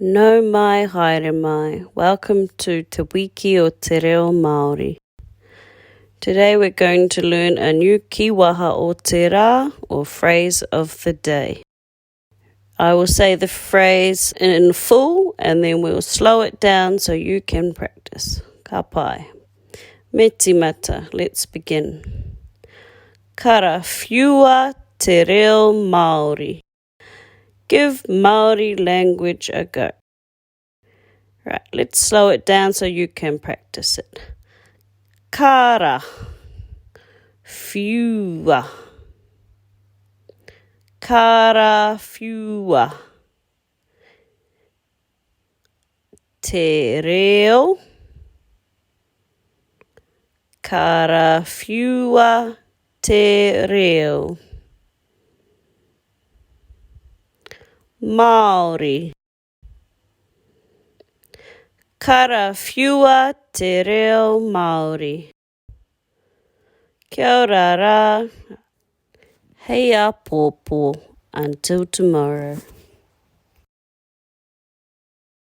No mai, haere mai. Welcome to Te Wiki o Te Reo Māori. Today we're going to learn a new Kīwaha o te rā, or phrase of the day. I will say the phrase in full and then we'll slow it down so you can practice. Ka pai. Me tīmata, let's begin. Kara whiua te reo Māori. Give Māori language a go. Right, let's slow it down so you can practice it. Kara whiua. Kara whiua. Te reo. Kara whiua te reo. Māori. Kara whiua te reo Māori. Kia ora rā. Hei a pōpō. Until tomorrow.